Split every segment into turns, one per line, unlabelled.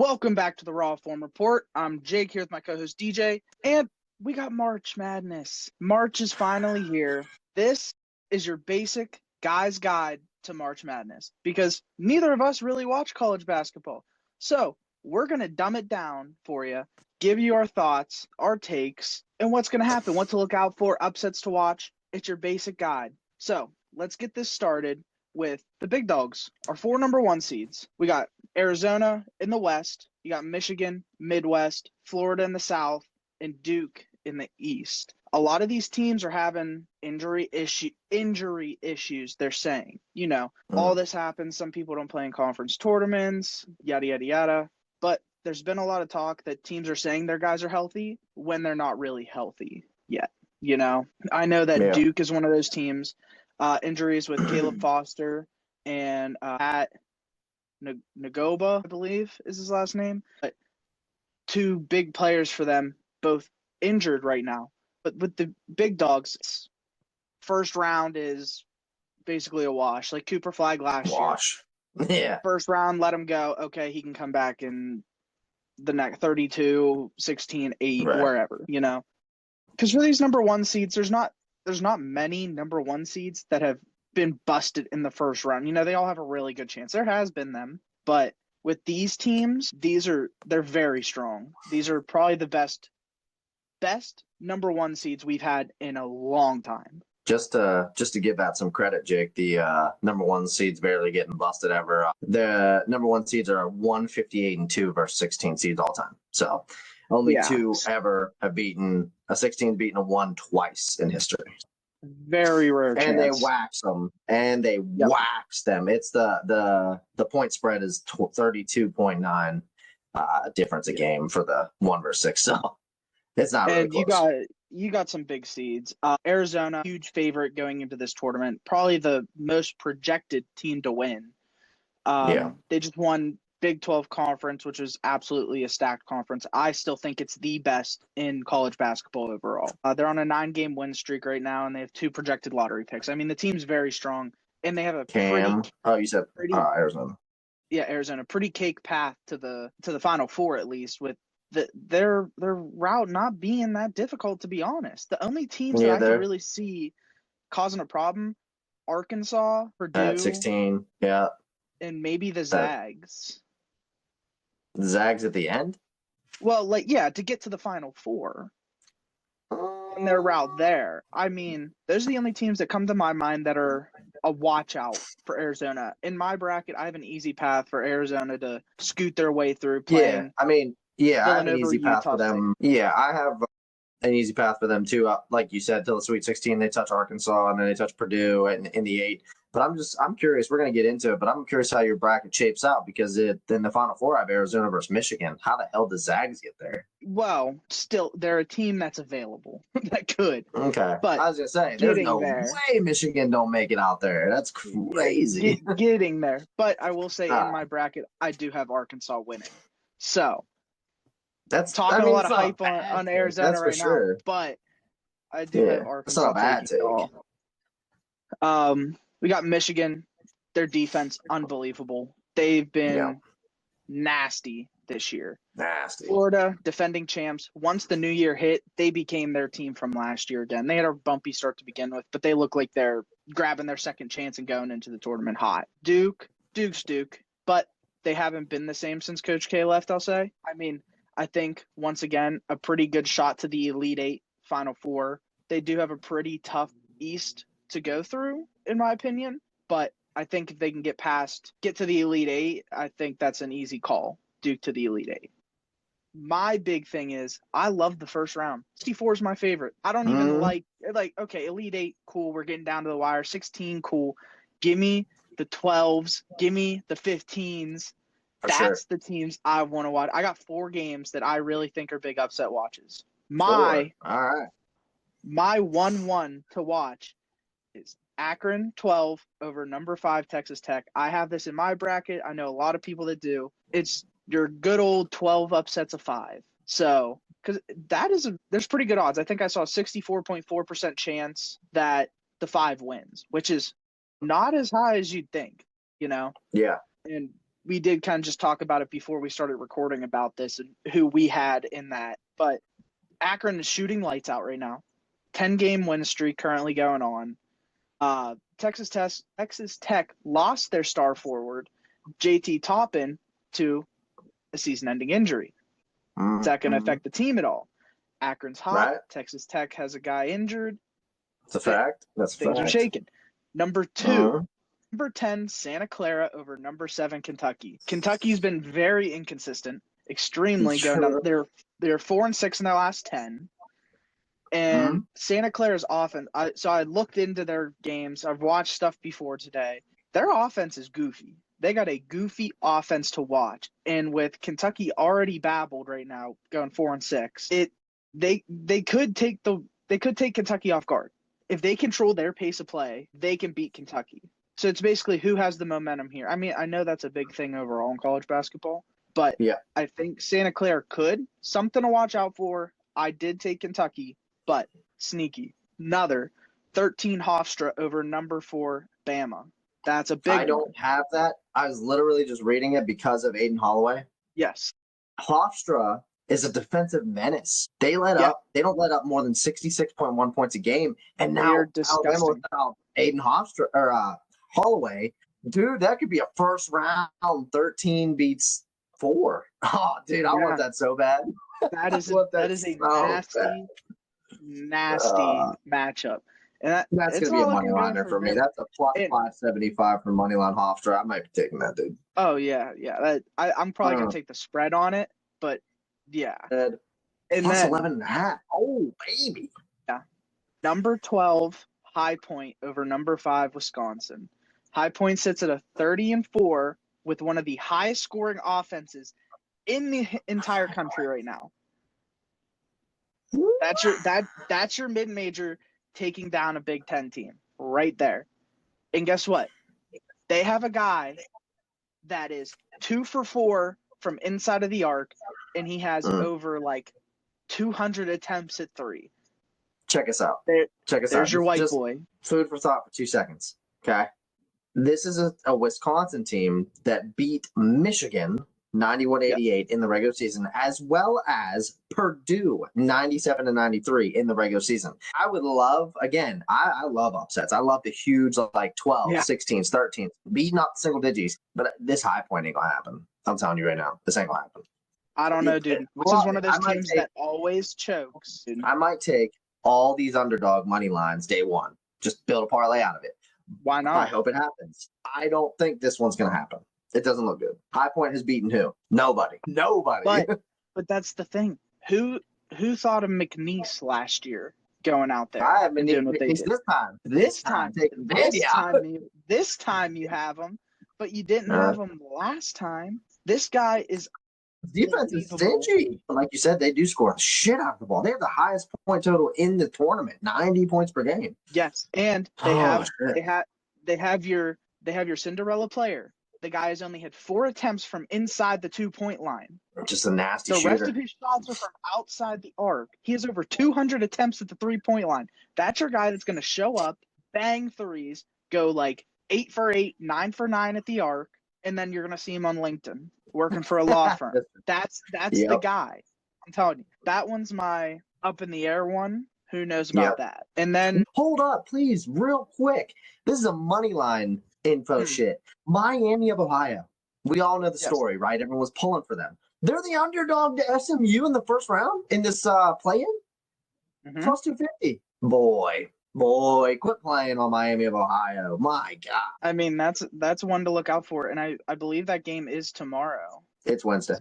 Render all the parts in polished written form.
Welcome back to the Rawform Report. I'm Jake here with my co-host DJ, and we got March Madness. March is finally here. This is your basic guy's guide to March Madness because neither of us really watch college basketball. So we're going to dumb it down for you, give you our thoughts, our takes, and what's going to happen, what to look out for, upsets to watch. It's your basic guide. So let's get this started with the big dogs, our 4 number 1 seeds. We got Arizona in the West. You got Michigan, Midwest, Florida in the South, and Duke in the East. A lot of these teams are having injury issues, they're saying. You know, all this happens. Some people don't play in conference tournaments, yada, yada, yada. But there's been a lot of talk that teams are saying their guys are healthy when they're not really healthy yet. You know, I know that Duke is one of those teams. Injuries with Caleb Foster and Pat Nagoba, I believe is his last name. But 2 big players for them, both injured right now. But with the big dogs, first round is basically a wash. Like Cooper Flag last year.
Yeah.
First round, let him go. Okay, he can come back in the next 32, 16, 8, wherever, you know. Because for these number 1 seeds, there's not many number 1 seeds that have been busted in the first round. You know, they all have a really good chance. There has been them, but with these teams, they're very strong. These are probably the best number 1 seeds we've had in a long time.
Just to give that some credit, Jake, the number 1 seeds barely getting busted ever. The number 1 seeds are 158-2 versus 16 seeds all time. So only 2 ever have beaten a 16 beaten a 1 twice in history.
Very rare chance.
And they wax them. Wax them. It's the point spread is 32.9 difference a game for the 1 versus 6. So it's not really close.
You got some big seeds. Arizona, huge favorite going into this tournament. Probably the most projected team to win. They just won Big 12 conference, which is absolutely a stacked conference. I still think it's the best in college basketball overall. They're on a 9-game win streak right now, and they have 2 projected lottery picks. I mean, the team's very strong, and they have a
Arizona.
Yeah, Arizona. Pretty cake path to the Final Four, at least, with their route not being that difficult, to be honest. The only teams that I can really see causing a problem, Arkansas, Purdue,
at 16,
and maybe the Zags.
The Zags at the end?
Well, to get to the Final Four and their route there. I mean, those are the only teams that come to my mind that are a watch out for Arizona. In my bracket, I have an easy path for Arizona to scoot their way through playing.
I have an easy path for them. Yeah, I have an easy path for them too. Like you said, till the Sweet 16, they touch Arkansas and then they touch Purdue in the 8. But I'm curious. We're going to get into it, but I'm curious how your bracket shapes out because in the Final Four, I have Arizona versus Michigan. How the hell does Zags get there?
Well, still, they're a team that's available that could.
Okay,
but
I was going to say, there's no way Michigan don't make it out there. That's crazy.
Getting there. But I will say in my bracket, I do have Arkansas winning. So
that's
a lot of hype on Arizona right now. But I do have Arkansas.
That's not a bad take.
We got Michigan. Their defense, unbelievable. They've been nasty this year.
Nasty.
Florida, defending champs. Once the new year hit, they became their team from last year again. They had a bumpy start to begin with, but they look like they're grabbing their second chance and going into the tournament hot. Duke's Duke, but they haven't been the same since Coach K left, I'll say. I mean, I think, once again, a pretty good shot to the Elite 8 Final Four. They do have a pretty tough East to go through, in my opinion, but I think if they can get to the Elite 8, I think that's an easy call, Duke to the Elite 8. My big thing is I love the first round. 64 is my favorite. I don't even like, okay, Elite 8, cool, we're getting down to the wire. 16, cool. Give me the 12s. Give me the 15s. That's the teams I want to watch. I got 4 games that I really think are big upset watches. My 1-1 to watch is Akron 12 over number 5 Texas Tech. I have this in my bracket. I know a lot of people that do. It's your good old 12 upsets of 5. So, because there's pretty good odds. I think I saw a 64.4% chance that the 5 wins, which is not as high as you'd think, you know?
Yeah.
And we did kind of just talk about it before we started recording about this and who we had in that. But Akron is shooting lights out right now. 10-game win streak currently going on. Texas Tech lost their star forward, JT Toppin, to a season-ending injury. Is that going to affect the team at all? Akron's hot. Right. Texas Tech has a guy injured.
It's a fact. That's a fact.
Things are shaking. Number 2, number 10, Santa Clara over number 7, Kentucky. Kentucky's been very inconsistent, extremely going down. They're 4-6 in their last 10. And Santa Clara's offense, so I looked into their games. I've watched stuff before today. Their offense is goofy. They got a goofy offense to watch. And with Kentucky already babbled right now, going 4-6, they could take Kentucky off guard. If they control their pace of play, they can beat Kentucky. So it's basically who has the momentum here. I mean, I know that's a big thing overall in college basketball, but yeah, I think Santa Clara could. Something to watch out for. I did take Kentucky, but sneaky. Another 13 Hofstra over number 4 Bama. That's a big
I don't have that. I was literally just reading it because of Aiden Holloway.
Yes.
Hofstra is a defensive menace. They let up. They don't let up more than 66.1 points a game. And now Alabama without Aiden Hofstra or Holloway, dude, that could be a first round 13 beats 4. Oh, dude, I want that so bad.
That is a nasty matchup. And
that's going to be a money liner for me. That's a plus 575 for moneyline Hofstra. I might be taking that, dude.
Oh, yeah. I'm probably going to take the spread on it, but yeah.
And plus 11.5. Oh, baby.
Yeah. Number 12, High Point over number 5, Wisconsin. High Point sits at a 30-4 with one of the highest scoring offenses in the entire country right now. That's your mid-major taking down a Big Ten team right there. And guess what? They have a guy that is 2 for 4 from inside of the arc, and he has over 200 attempts at 3.
Check us out.
There's your white boy.
Food for thought for 2 seconds. Okay. This is a Wisconsin team that beat Michigan 91-88 in the regular season, as well as Purdue 97-93 in the regular season. I would love, again, I love upsets. I love the huge 12, 16s, 13s, beating up single digits. But this High Point ain't going to happen. I'm telling you right now, this ain't going to happen.
I don't know, dude. This is one of those teams that always chokes. Dude.
I might take all these underdog money lines day one. Just build a parlay out of it.
Why not?
I hope it happens. I don't think this one's going to happen. It doesn't look good. High Point has beaten who? Nobody.
But that's the thing. Who thought of McNeese last year going out there?
I haven't doing what they did. This
time you have him, but you didn't have him last time. This guy is
defense is stingy. Like you said, they do score the shit out of the ball. They have the highest point total in the tournament, 90 points per game.
Yes, and they have your Cinderella player. The guy has only had 4 attempts from inside the 2-point line.
Just a nasty shooter.
The rest of his shots are from outside the arc. He has over 200 attempts at the 3-point line. That's your guy that's going to show up, bang threes, go 8 for 8, 9 for 9 at the arc, and then you're going to see him on LinkedIn working for a law firm. That's the guy. I'm telling you. That one's my up in the air one. Who knows about that? And then
hold up, please, real quick. This is a money line info shit. Miami of Ohio. We all know the story, right? Everyone was pulling for them. They're the underdog to SMU in the first round in this play-in. Plus 250. Boy, quit playing on Miami of Ohio. My God.
I mean, that's one to look out for. And I believe that game is tomorrow.
It's Wednesday.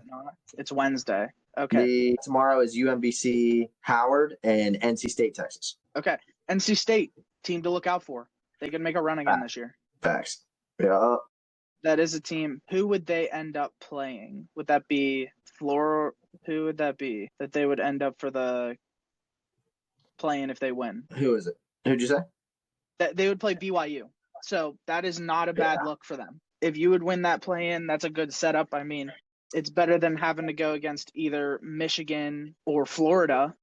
It's Wednesday. Okay.
Tomorrow is UMBC Howard and NC State, Texas.
Okay. NC State, team to look out for. They can make a run again this year.
Facts. Yeah.
That is a team. Who would they end up playing? Would that be Florida? Who would that be that they would end up for the playing if they win?
Who is it? Who'd you say?
That they would play BYU. So that is not a bad look for them. If you would win that play-in, that's a good setup. I mean, it's better than having to go against either Michigan or Florida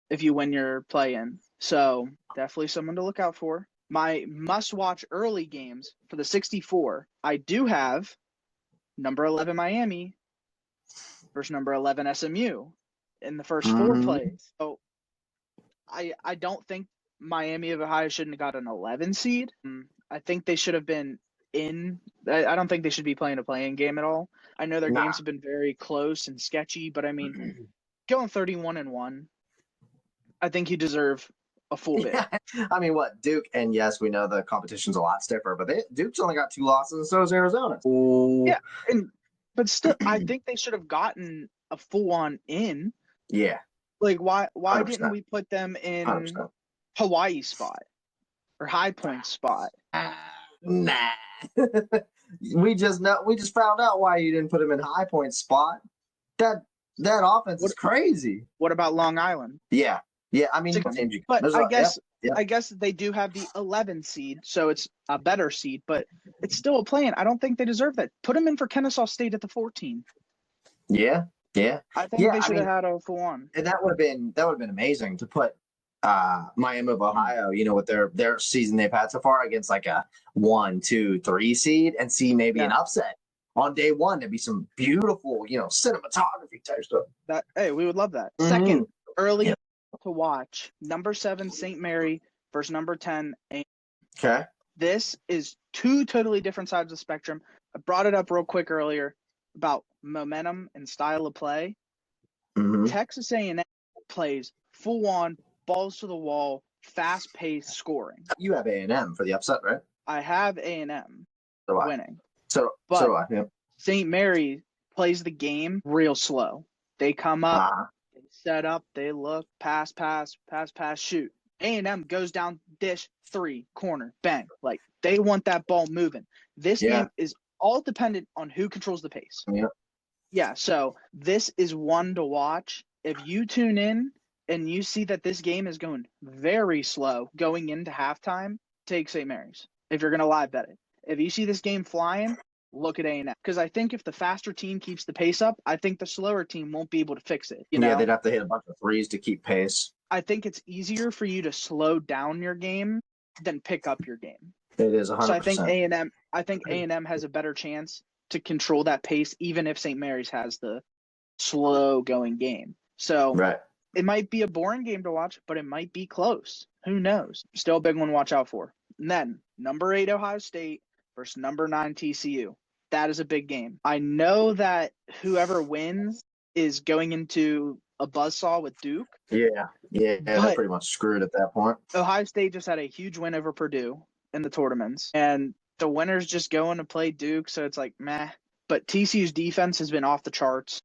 if you win your play-in. So definitely someone to look out for. My must-watch early games for the 64, I do have number 11 Miami versus number 11 SMU in the first 4 plays. So I don't think Miami of Ohio shouldn't have got an 11 seed. I think they should have been in. I don't think they should be playing a play-in game at all. I know their games have been very close and sketchy, but I mean, going 31-1, I think you deserve a full bid.
I mean, what, Duke? And yes, we know the competition's a lot stiffer, but Duke's only got 2 losses, and so is Arizona. Ooh.
Yeah, but still, I think they should have gotten a full-on in.
Yeah.
Like, why
100%.
didn't we put them in
100%.
Hawaii spot or High Point spot?
Nah. we just found out why you didn't put him in High Point spot. That offense is crazy.
What about Long Island?
Yeah. I mean,
but I guess they do have the 11 seed, so it's a better seed, but it's still a play-in. I don't think they deserve that. Put them in for Kennesaw State at the 14.
Yeah.
I think they should have had a full on.
And that would have been amazing to put Miami of Ohio, with their season they've had so far against like a 1, 2, 3 seed and see maybe an upset on day 1. There'd be some beautiful, cinematography type stuff.
We would love that. Second, early to watch, number 7 St. Mary versus number 10.
Okay.
This is 2 totally different sides of the spectrum. I brought it up real quick earlier about momentum and style of play. Texas A&M plays full on, balls to the wall, fast paced scoring.
You have A&M for the upset, right?
I have A&M winning.
So do I. Yeah.
St. Mary plays the game real slow. They come up, they set up, they look, pass, shoot. A&M goes down, dish, 3, corner, bang. Like, they want that ball moving. This game is all dependent on who controls the pace. Yeah, so this is one to watch. If you tune in and you see that this game is going very slow going into halftime, take St. Mary's if you're going to live bet it. If you see this game flying, look at A&M. Because I think if the faster team keeps the pace up, I think the slower team won't be able to fix it.
Yeah, they'd have to hit a bunch of threes to keep pace.
I think it's easier for you to slow down your game than pick up your game.
It is 100%.
So I think A&M has a better chance to control that pace, even if St. Mary's has the slow going game. So it might be a boring game to watch, but it might be close. Who knows? Still a big one to watch out for. And then number 8 Ohio State versus number 9 TCU. That is a big game. I know that whoever wins is going into a buzzsaw with Duke.
Yeah, they're pretty much screwed at that point.
Ohio State just had a huge win over Purdue in the tournaments, and the winner's just going to play Duke, so it's like, meh. But TCU's defense has been off the charts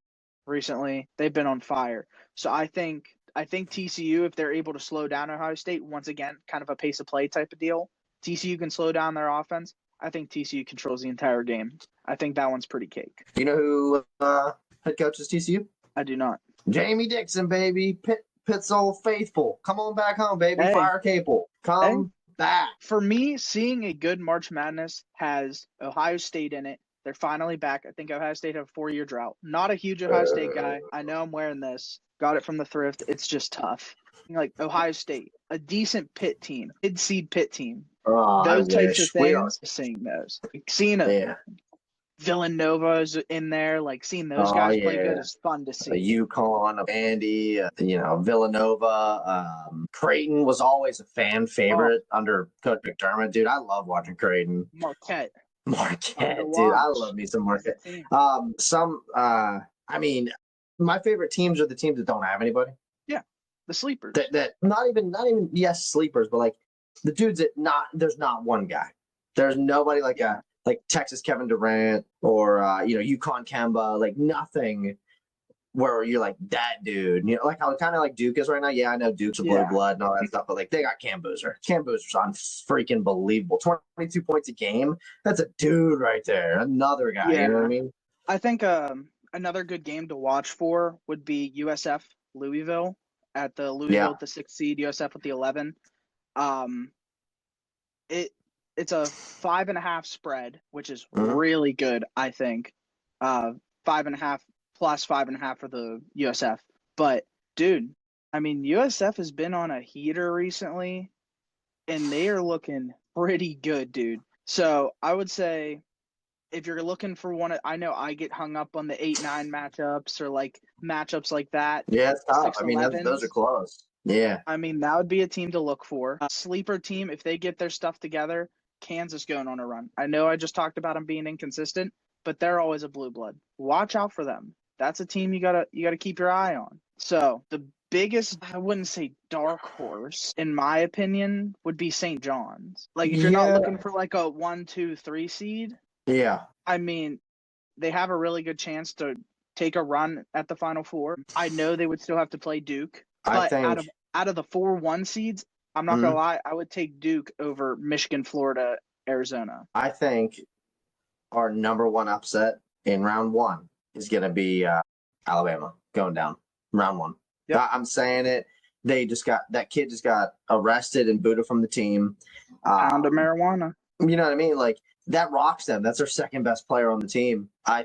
recently. They've been on fire. So I think TCU, if they're able to slow down Ohio State, once again, kind of a pace of play type of deal, TCU can slow down their offense. I think TCU controls the entire game. I think that one's pretty cake.
You know who head coaches TCU?
I do not.
Jamie Dixon, baby. Pitt's old faithful. Come on back home, baby.
Hey.
Fire Capel. Come back.
For me, seeing a good March Madness has Ohio State in it. They're finally back. I think Ohio State have a 4-year drought. Not a huge Ohio State guy. I know I'm wearing this. Got it from the thrift. It's just tough. Like Ohio State, a decent Pitt team, mid-seed Pitt team. Those types of things. Seeing those. Seeing Villanova's in there, like seeing those guys play good is fun to see.
UConn, Andy, Villanova, Creighton was always a fan favorite under Coach McDermott. Dude, I love watching Creighton.
Marquette,
dude, I love me some Marquette. My favorite teams are the teams that don't have anybody.
Yeah, the sleepers.
That not even sleepers, but like the dudes that there's not one guy. There's nobody like Texas Kevin Durant or UConn Kemba, like nothing where you're like that dude. Like how kind of like Duke is right now. Yeah, I know Duke's a blue blood and all that stuff, but like they got Cam Boozer. Cam Boozer's on freaking believable. 22 points a game. That's a dude right there. Another guy.
Yeah.
You know what I mean?
I think another good game to watch for would be USF Louisville at the Louisville at the 6th seed, USF with the 11. It's a 5.5 spread, which is really good, I think. 5.5 plus 5.5 for the USF. But, dude, I mean, USF has been on a heater recently, and they are looking pretty good, dude. So I would say if you're looking for one, I know I get hung up on the 8-9 matchups or like matchups like that.
Yeah, it's tough. I mean,
6-11s.
those are close. Yeah.
I mean, that would be a team to look for. Sleeper team, if they get their stuff together, Kansas going on a run. I know I just talked about them being inconsistent, but they're always a blue blood. Watch out for them. That's a team you gotta keep your eye on. So the biggest, I wouldn't say dark horse, in my opinion, would be St. John's. Like, if you're not looking for like a 1, 2, 3 seed, I mean, they have a really good chance to take a run at the Final Four. I know they would still have to play Duke, but out of the 4-1 seeds, I'm not gonna lie, I would take Duke over Michigan, Florida, Arizona.
I think our number one upset in round 1 is gonna be Alabama going down round 1. Yep. I'm saying it. That kid just got arrested and booted from the team.
Pound of marijuana.
You know what I mean? Like, that rocks them. That's their second best player on the team. I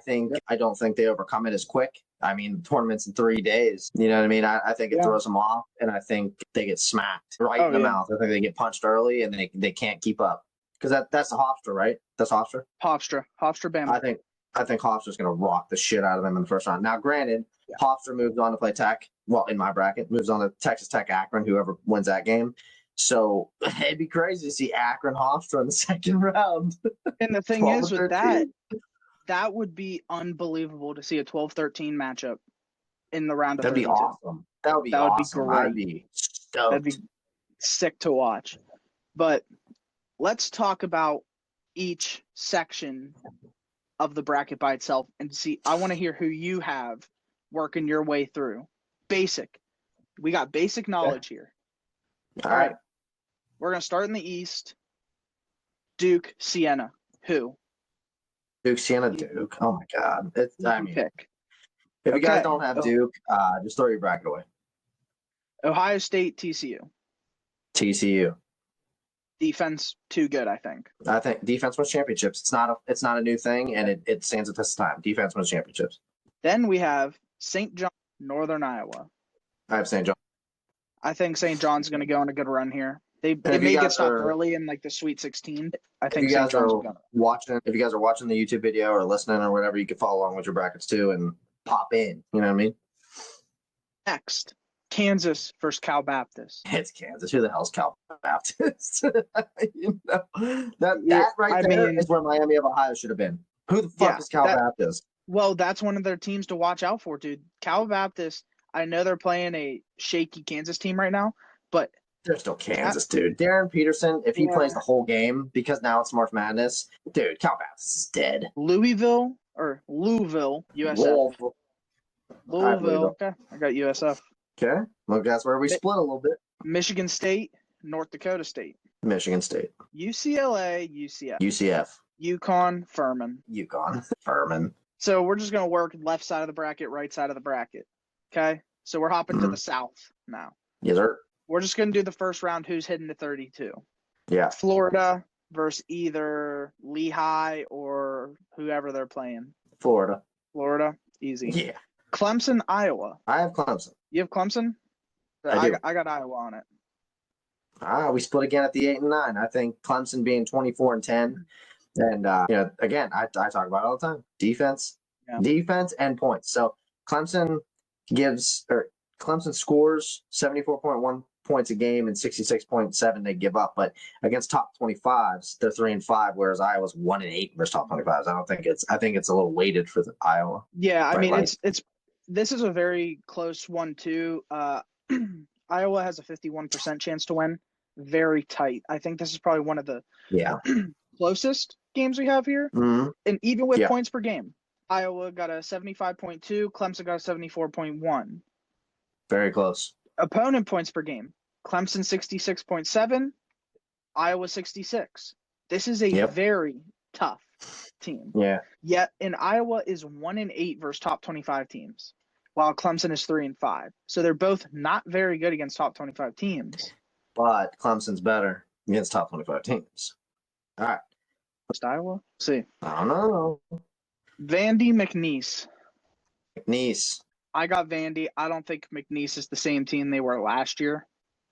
don't think they overcome it as quick. I mean, the tournament's in 3 days. You know what I mean? I think it throws them off, and I think they get smacked right in the mouth. I think they get punched early, and they can't keep up. Because that's the Hofstra, right? That's Hofstra?
Hofstra, Bama.
I think Hofstra's going to rock the shit out of them in the first round. Now, granted, Hofstra moves on to play Tech. Well, in my bracket, moves on to Texas Tech, Akron, whoever wins that game. So it'd be crazy to see Akron Hofstra in the second round.
And the thing is with that would be unbelievable to see a 12-13 matchup in the round of 32.
That'd be awesome. That would be awesome.
Great.
I'd be stoked.
That'd be sick to watch. But let's talk about each section of the bracket by itself and see. I want to hear who you have working your way through. Basic. We got basic knowledge here.
All right.
We're going to start in the East. Duke, Siena. Who?
Duke, Siena, Duke. Oh, my God.
Pick.
If you guys don't have Duke, just throw your bracket away.
Ohio State, TCU.
TCU.
Defense, too good, I think.
I think defense wins championships. It's not a new thing, and it stands the test of time. Defense wins championships.
Then we have St. John, Northern Iowa.
I have St. John.
I think St. John's going to go on a good run here. They may get stopped early in like the Sweet 16. I think St. John's going to.
If you guys are watching the YouTube video or listening or whatever, you can follow along with your brackets too and pop in. You know what I mean?
Next, Kansas versus Cal Baptist.
It's Kansas. Who the hell's Cal Baptist? That right there is where Miami of Ohio should have been. Who the fuck is Cal Baptist?
Well, that's one of their teams to watch out for, dude. Cal Baptist, I know they're playing a shaky Kansas team right now, but
they're still Kansas, dude. Darren Peterson, if he plays the whole game, because now it's March Madness, dude, Cal Baptist is dead.
Louisville, USF. Louisville. Okay, I got USF.
Okay, well, that's where we split a little bit.
Michigan State, North Dakota State.
Michigan State.
UCLA, UCF.
UCF.
UConn, Furman.
Furman.
So we're just going to work left side of the bracket, right side of the bracket. Okay? So we're hopping to the South now.
Yes, sir.
We're just going to do the first round, who's hitting the 32.
Yeah.
Florida versus either Lehigh or whoever they're playing.
Florida.
Easy.
Yeah.
Clemson, Iowa.
I have Clemson.
You have Clemson?
I
got Iowa on it.
We split again at the 8 and 9. I think Clemson being 24 and 10. And, again, I talk about it all the time. Defense and points. So Clemson scores 74.1 points a game and 66.7 they give up. But against top 25s, they're 3 and 5, whereas Iowa's 1 and 8 versus top 25s. I think it's a little weighted for Iowa.
Yeah, I mean, this is a very close one too. Iowa has a 51% chance to win. Very tight. I think this is probably one of the closest games we have here.
Mm-hmm.
And even with points per game, Iowa got a 75.2, Clemson got a 74.1.
Very close.
Opponent points per game, Clemson 66.7, Iowa 66. This is a very tough team.
Yeah.
Yet, and Iowa is 1 and 8 versus top 25 teams, while Clemson is 3 and 5. So they're both not very good against top 25 teams.
But Clemson's better against top 25 teams. All right.
Just Iowa? Let's see.
I don't know.
Vandy, McNeese.
McNeese.
I got Vandy. I don't think McNeese is the same team they were last year.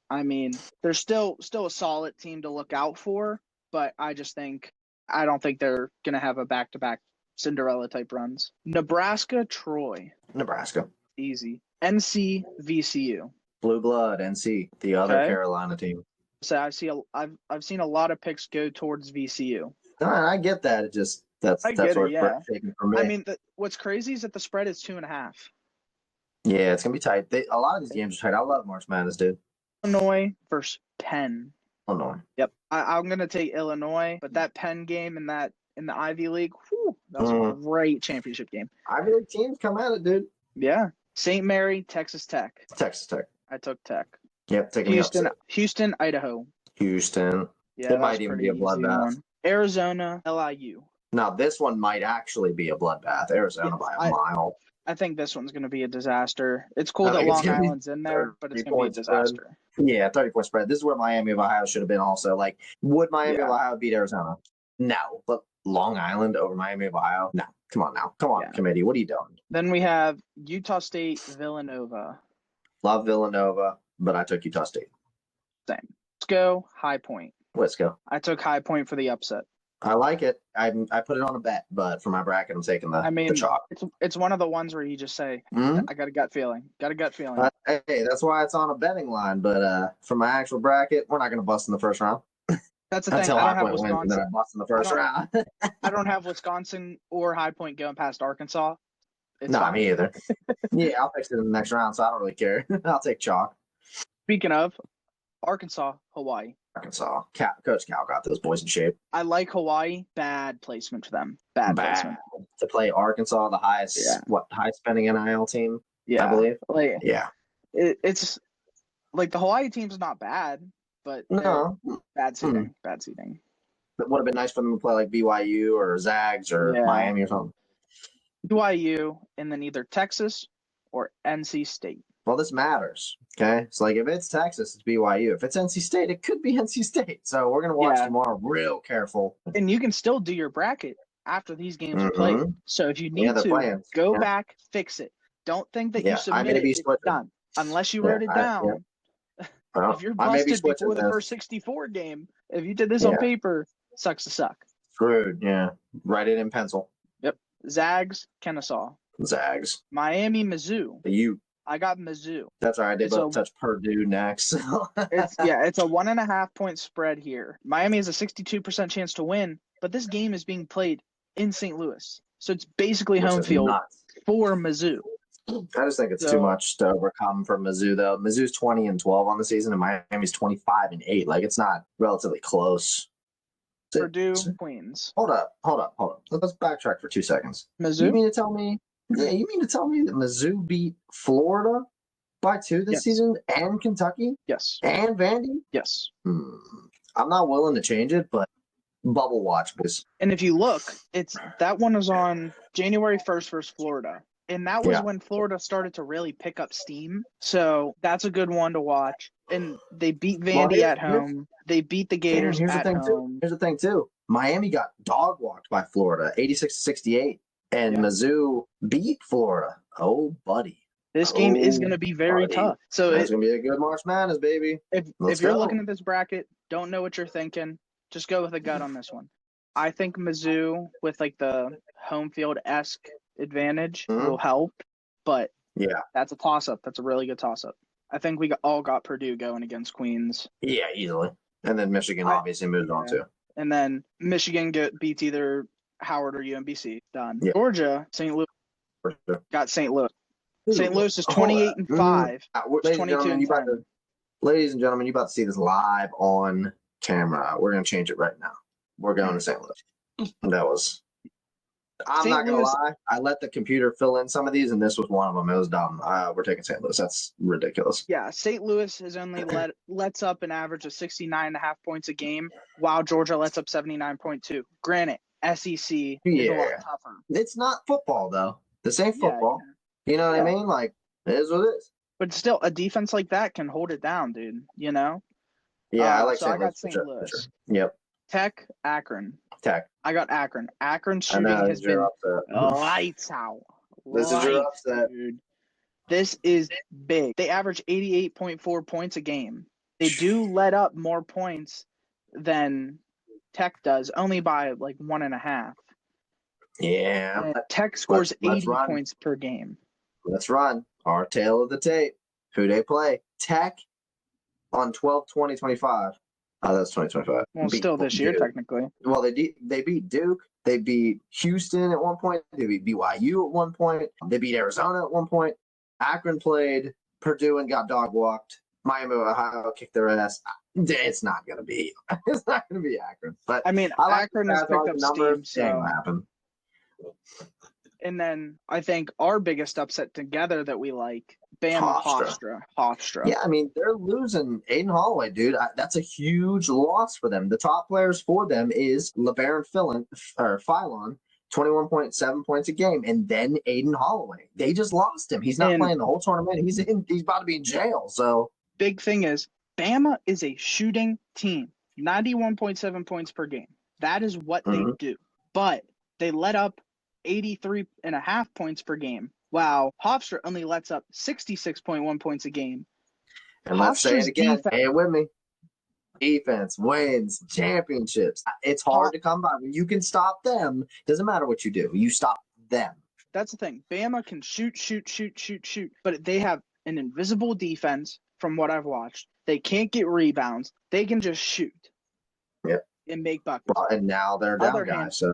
I mean, they're still a solid team to look out for, but I don't think they're going to have a back-to-back Cinderella type runs. Nebraska, Troy.
Nebraska.
Easy. NC, VCU.
Blue blood, NC, the other Carolina team.
So I've seen a lot of picks go towards VCU.
No, I get that. It just that's where it's breathtaking for me.
I mean, what's crazy is that the spread is 2.5.
Yeah, it's gonna be tight. A lot of these games are tight. I love March Madness, dude.
Illinois versus Penn.
Illinois.
Yep, I'm gonna take Illinois, but that Penn game in the Ivy League, that was a great championship game.
Ivy League teams come at it, dude.
Yeah, St. Mary, Texas Tech.
Texas Tech.
I took Tech.
Yep, taking
Houston, Idaho.
Houston.
Yeah,
it might even be a bloodbath.
Arizona, LIU.
Now this one might actually be a bloodbath. Arizona by a mile.
I think this one's going to be a disaster. It's cool that Long Island's in there, but it's going to be a disaster.
Yeah, 30-point spread. This is where Miami of Ohio should have been also. Like, would Miami of Ohio beat Arizona? No. But Long Island over Miami of Ohio? No. Come on now. Come on, committee. What are you doing?
Then we have Utah State, Villanova.
Love Villanova, but I took Utah State.
Same. Let's go High Point.
Let's go.
I took High Point for the upset.
I like it. I put it on a bet, but for my bracket, I'm taking the chalk.
It's one of the ones where you just say, I got a gut feeling.
Hey, that's why it's on a betting line. But for my actual bracket, we're not going to bust in the first round.
That's the thing. I don't have Wisconsin.
Then I bust in the first round.
I don't have Wisconsin or High Point going past Arkansas.
Not me either. Yeah, I'll fix it in the next round, so I don't really care. I'll take chalk.
Speaking of, Arkansas, Hawaii.
Arkansas. Coach Cal got those boys in shape.
I like Hawaii. Bad placement for them. Bad placement.
To play Arkansas, the highest spending NIL team, I believe.
It's like the Hawaii team's not bad, but
no.
Bad seating. Bad seating.
It would have been nice for them to play like BYU or Zags or Miami or something.
BYU and then either Texas or NC State.
Well, this matters, okay? It's like if it's Texas, it's BYU. If it's NC State, it could be NC State. So we're going to watch tomorrow real careful.
And you can still do your bracket after these games are played. So if you need to, go back, fix it. Don't think that you submitted it, it's done. Unless you wrote it down. Well, if you're busted before the first 64 game, if you did this on paper, sucks to suck.
Screwed, Write it in pencil.
Yep. Zags, Kennesaw.
Zags.
Miami, Mizzou. I got Mizzou.
That's all right. They both touch Purdue next.
It's a 1.5 point spread here. Miami has a 62% chance to win, but this game is being played in St. Louis. So it's basically home field for Mizzou.
I just think it's too much to overcome for Mizzou, though. Mizzou's 20-12 on the season, and Miami's 25-8. Like, it's not relatively close.
Purdue, Queens.
Hold up. Let's backtrack for 2 seconds.
Mizzou?
You mean to tell me that Mizzou beat Florida by 2 this season and Kentucky?
Yes.
And Vandy?
Yes.
I'm not willing to change it, but bubble watch, please.
And if you look, that one was on January 1st versus Florida. And that was when Florida started to really pick up steam. So that's a good one to watch. And they beat Vandy at home. They beat the Gators at home.
Here's the thing, too. Miami got dog walked by Florida, 86-68. And Mizzou beat Florida. Oh, buddy.
This game is going to be very tough. So
it's going to be a good March Madness, baby.
If you're looking at this bracket, don't know what you're thinking, just go with a gut on this one. I think Mizzou with like the home field-esque advantage will help, but that's a toss-up. That's a really good toss-up. I think we all got Purdue going against Queens.
Yeah, easily. And then Michigan obviously moved on too.
And then Michigan beats either Howard or UMBC. Done. Yep. Georgia, St. Louis. Got St. Louis. St. Louis is 28-5.
Ladies and gentlemen, you're about to see this live on camera. We're going to change it right now. We're going to St. Louis. I'm not going to lie. I let the computer fill in some of these, and this was one of them. It was dumb. We're taking St. Louis. That's ridiculous.
Yeah, St. Louis has only lets up an average of 69.5 points a game, while Georgia lets up 79.2. Granted, SEC is a lot tougher.
It's not football, though. This ain't football. You know what I mean? Like, it is what it is.
But still, a defense like that can hold it down, dude. You know?
Yeah, I like
St. Louis. So I got St. Louis.
Sure. Yep.
Tech, Akron.
Tech.
I got Akron. Akron's shooting has been lights out.
This is your upset.
Dude. This is big. They average 88.4 points a game. They do let up more points than Tech does, only by like 1.5.
Yeah.
And Tech scores
let's
80
run.
points per game.
Let's run. Our tail of the tape. Who they play? Tech on 12/20/25. Oh, that's 2025.
Well, still this year, technically.
Well, they beat Duke. They beat Houston at one point. They beat BYU at one point. They beat Arizona at one point. Akron played Purdue and got dog walked. Miami, Ohio kicked their ass. It's not going to be. It's not going to be Akron. But
I mean, Akron has picked up steam. So
happen.
And then I think our biggest upset together that we like, Bama Hofstra.
Yeah, I mean, they're losing Aiden Holloway, dude. That's a huge loss for them. The top players for them is LeBaron Philon, 21.7 points a game, and then Aiden Holloway. They just lost him. He's not playing the whole tournament. He's about to be in jail. So
big thing is Bama is a shooting team. 91.7 points per game. That is what they do. But they let up 83.5 points per game. Wow, Hofstra only lets up 66.1 points a game.
And let's say it again. Say it with me. Defense wins championships. It's hard to come by. When you can stop them, doesn't matter what you do. You stop them.
That's the thing. Bama can shoot. But they have an invisible defense from what I've watched. They can't get rebounds. They can just shoot.
Yep.
And make buckets.
Well, and now they're down, guys. So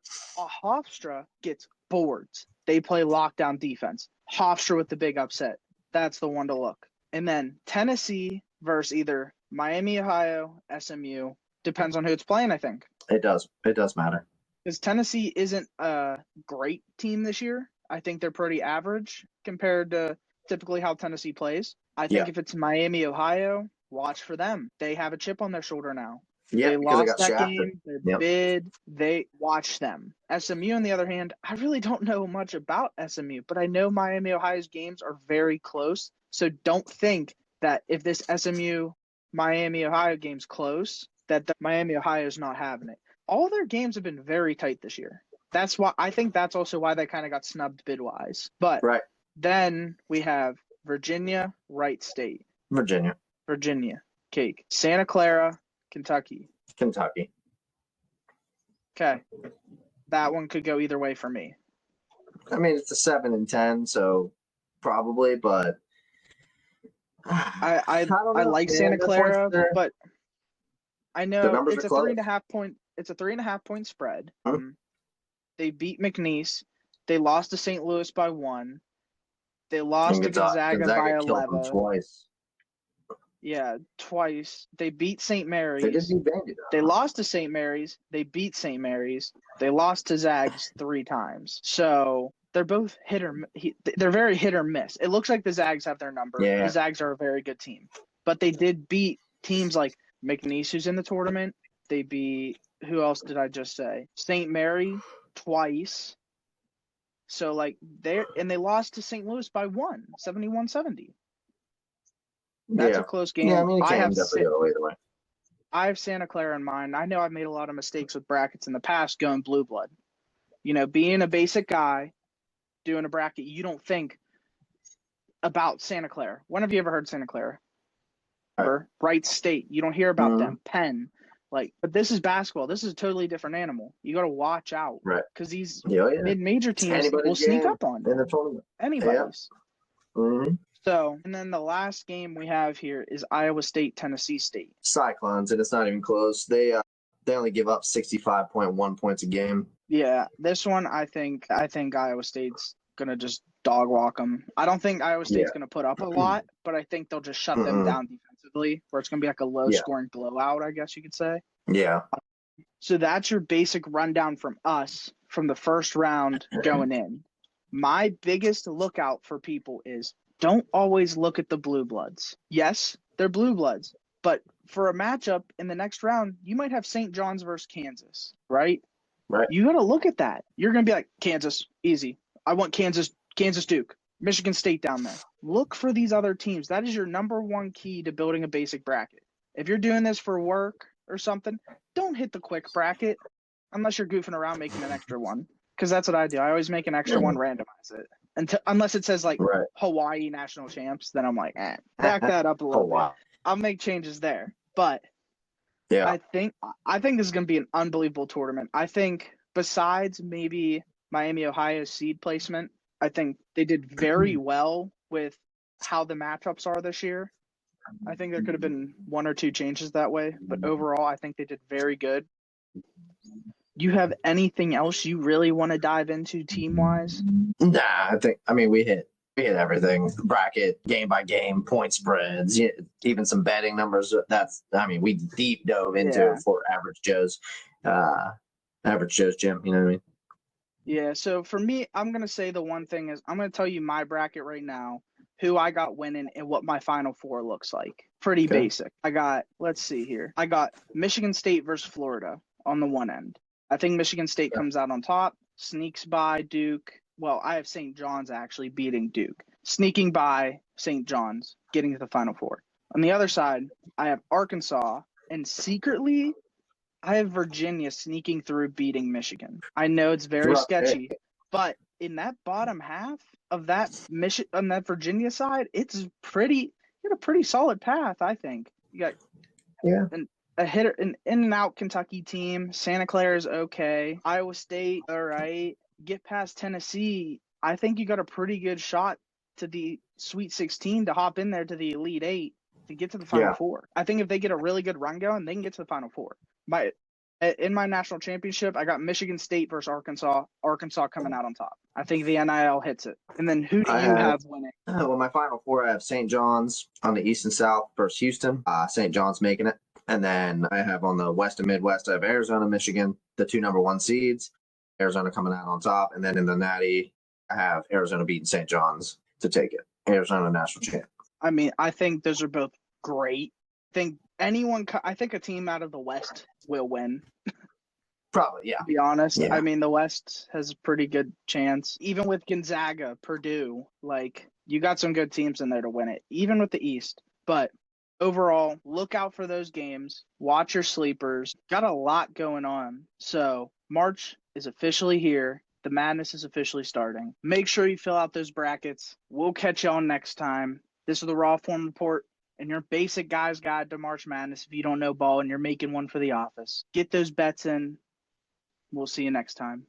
Hofstra gets boards. They play lockdown defense. Hofstra with the big upset. That's the one to look. And then Tennessee versus either Miami, Ohio, SMU. Depends on who it's playing, I think.
It does. It does matter.
Because Tennessee isn't a great team this year. I think they're pretty average compared to typically how Tennessee plays. I think if it's Miami, Ohio, watch for them. They have a chip on their shoulder now.
Yeah,
they lost that game. They bid. They watch them. SMU, on the other hand, I really don't know much about SMU, but I know Miami, Ohio's games are very close. So don't think that if this SMU, Miami, Ohio game's close, that the Miami, Ohio is not having it. All their games have been very tight this year. That's why I think that's also why they kind of got snubbed bid-wise. But then we have Virginia, Wright State. Virginia, Cake. Santa Clara, Kentucky. Okay. That one could go either way for me.
I mean, it's a 7-10, so probably, but
I like Santa Clara, but I know it's a 3.5 point. It's a 3.5 point spread. They beat McNeese. They lost to St. Louis by 1. They lost to Gonzaga by 11.
Twice.
Yeah, twice. They beat St. Mary's.
They did beat Vandy, though.
They lost to St. Mary's. They beat St. Mary's. They lost to Zags 3 times. So they're both they're very hit or miss. It looks like the Zags have their number.
Yeah.
The Zags are a very good team. But they did beat teams like McNeese, who's in the tournament. They beat, who else did I just say? St. Mary twice. So, they lost to St. Louis by 1, 71-70. That's a close game.
Yeah, I mean, it can definitely go either way.
I have Santa Clara in mind. I know I've made a lot of mistakes with brackets in the past going blue blood. Being a basic guy, doing a bracket, you don't think about Santa Clara. When have you ever heard Santa Clara? Or Wright State. You don't hear about them. Penn. But this is basketball. This is a totally different animal. You got to watch out.
Right.
Because these mid-major teams will sneak up on
in the tournament.
Anybody's.
Yeah.
So, and then the last game we have here is Iowa State, Tennessee State.
Cyclones, and it's not even close. They only give up 65.1 points a game.
Yeah, this one I think Iowa State's gonna just dog walk them. I don't think Iowa State's gonna put up a lot, but I think they'll just shut them down defensively, where it's gonna be like a low-scoring blowout, I guess you could say.
Yeah.
So that's your basic rundown from us from the first round going in. My biggest lookout for people is don't always look at the blue bloods. Yes, they're blue bloods, but for a matchup in the next round, you might have St. John's versus Kansas, right?
Right.
You got to look at that. You're going to be like, Kansas, easy. I want Kansas Duke, Michigan State down there. Look for these other teams. That is your number one key to building a basic bracket. If you're doing this for work or something, don't hit the quick bracket unless you're goofing around making an extra one, because that's what I do. I always make an extra one, randomize it. Unless it says Hawaii national champs, then I'm like, back that up a little bit. I'll make changes there. But I think this is going to be an unbelievable tournament. I think besides maybe Miami, Ohio seed placement. I think they did very well with how the matchups are this year. I think there could have been 1 or 2 changes that way, but overall, I think they did very good. You have anything else you really want to dive into team-wise?
Nah, we hit everything. Bracket, game by game, point spreads, even some betting numbers. We deep dove into for average Joe's gym. You know what I mean?
Yeah. So for me, I'm gonna say the one thing is I'm gonna tell you my bracket right now, who I got winning, and what my Final Four looks like. Pretty basic. Let's see here. I got Michigan State versus Florida on the one end. I think Michigan State comes out on top, sneaks by Duke. Well, I have St. John's actually beating Duke, sneaking by St. John's, getting to the Final Four. On the other side, I have Arkansas, and secretly, I have Virginia sneaking through, beating Michigan. I know it's very sketchy, but in that bottom half of that on that Virginia side, it's you got a pretty solid path, I think. You got a hitter, an in and out Kentucky team. Santa Clara is okay. Iowa State, all right. Get past Tennessee. I think you got a pretty good shot to the Sweet 16 to hop in there to the Elite 8 to get to the Final Four. I think if they get a really good run going, they can get to the Final Four. In my national championship, I got Michigan State versus Arkansas. Arkansas coming out on top. I think the NIL hits it. And then who do you have winning?
Well, my Final Four, I have St. John's on the East and South versus Houston. St. John's making it. And then I have on the West and Midwest, I have Arizona, Michigan, the 2 number 1 seeds. Arizona coming out on top. And then in the Natty, I have Arizona beating St. John's to take it. Arizona national champ.
I think those are both great. I think a team out of the West will win.
Probably, yeah.
To be honest.
Yeah.
The West has a pretty good chance. Even with Gonzaga, Purdue, you got some good teams in there to win it, even with the East. But overall, look out for those games. Watch your sleepers. Got a lot going on. So March is officially here. The madness is officially starting. Make sure you fill out those brackets. We'll catch y'all next time. This is the Rawform Report and your basic guy's guide to March Madness if you don't know ball and you're making one for the office. Get those bets in. We'll see you next time.